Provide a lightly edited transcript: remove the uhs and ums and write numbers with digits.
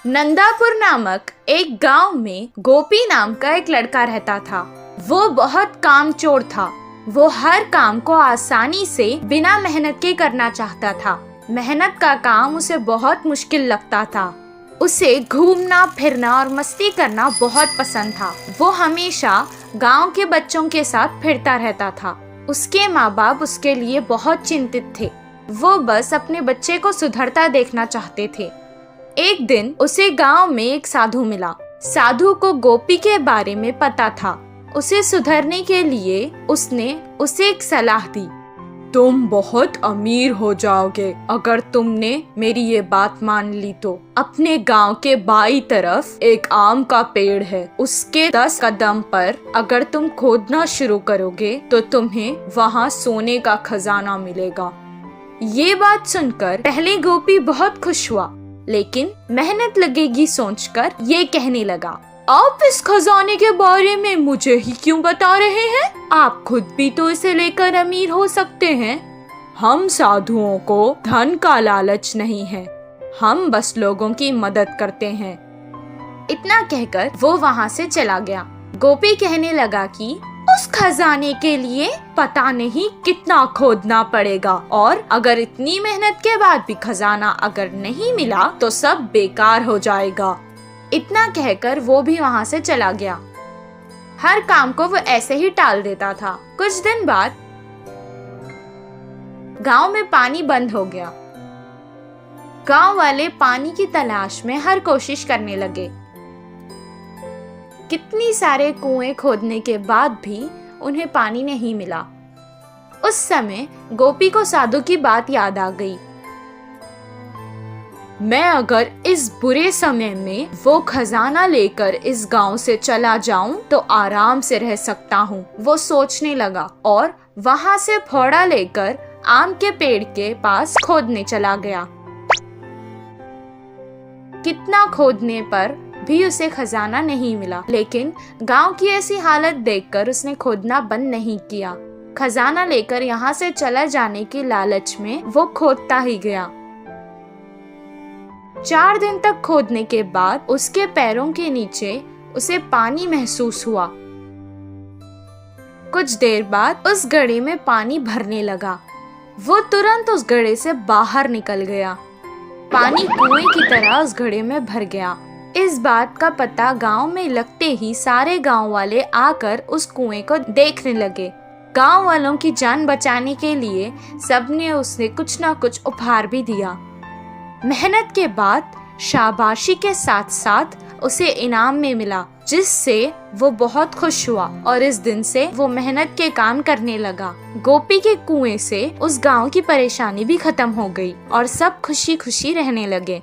नंदापुर नामक एक गांव में गोपी नाम का एक लड़का रहता था। वो बहुत कामचोर था। वो हर काम को आसानी से बिना मेहनत के करना चाहता था। मेहनत का काम उसे बहुत मुश्किल लगता था। उसे घूमना फिरना और मस्ती करना बहुत पसंद था। वो हमेशा गांव के बच्चों के साथ फिरता रहता था। उसके माँ बाप उसके लिए बहुत चिंतित थे। वो बस अपने बच्चे को सुधरता देखना चाहते थे। एक दिन उसे गांव में एक साधु मिला। साधु को गोपी के बारे में पता था। उसे सुधरने के लिए उसने उसे एक सलाह दी। तुम बहुत अमीर हो जाओगे अगर तुमने मेरी ये बात मान ली तो। अपने गांव के बाईं तरफ एक आम का पेड़ है। उसके 10 कदम पर अगर तुम खोदना शुरू करोगे तो तुम्हें वहाँ सोने का खजाना मिलेगा। ये बात सुनकर पहले गोपी बहुत खुश हुआ, लेकिन मेहनत लगेगी सोचकर ये कहने लगा, आप इस खजाने के बारे में मुझे ही क्यों बता रहे हैं? आप खुद भी तो इसे लेकर अमीर हो सकते हैं। हम साधुओं को धन का लालच नहीं है, हम बस लोगों की मदद करते हैं। इतना कहकर वो वहाँ से चला गया। गोपी कहने लगा कि उस खजाने के लिए पता नहीं कितना खोदना पड़ेगा, और अगर इतनी मेहनत के बाद भी खजाना अगर नहीं मिला तो सब बेकार हो जाएगा। इतना कहकर वो भी वहाँ से चला गया। हर काम को वो ऐसे ही टाल देता था। कुछ दिन बाद गांव में पानी बंद हो गया। गांव वाले पानी की तलाश में हर कोशिश करने लगे। कितनी सारे कुएं खोदने के बाद भी उन्हें पानी नहीं मिला। उस समय गोपी को साधु की बात याद आ गई। मैं अगर इस बुरे समय में वो खजाना लेकर इस गांव से चला जाऊं तो आराम से रह सकता हूं, वो सोचने लगा और वहां से फावड़ा लेकर आम के पेड़ के पास खोदने चला गया। कितना खोदने पर भी उसे खजाना नहीं मिला, लेकिन गांव की ऐसी हालत देखकर उसने खोदना बंद नहीं किया। खजाना लेकर यहाँ से चला जाने की लालच में वो खोदता ही गया। 4 दिन तक खोदने के बाद उसके पैरों के नीचे उसे पानी महसूस हुआ। कुछ देर बाद उस घड़े में पानी भरने लगा। वो तुरंत उस घड़े से बाहर निकल गया। पानी कुएं की तरह उस घड़े में भर गया। इस बात का पता गांव में लगते ही सारे गांव वाले आकर उस कुएं को देखने लगे। गांव वालों की जान बचाने के लिए सबने उसे कुछ न कुछ उपहार भी दिया। मेहनत के बाद शाबाशी के साथ साथ उसे इनाम में मिला, जिससे वो बहुत खुश हुआ और इस दिन से वो मेहनत के काम करने लगा। गोपी के कुएं से उस गांव की परेशानी भी खत्म हो गई और सब खुशी खुशी रहने लगे।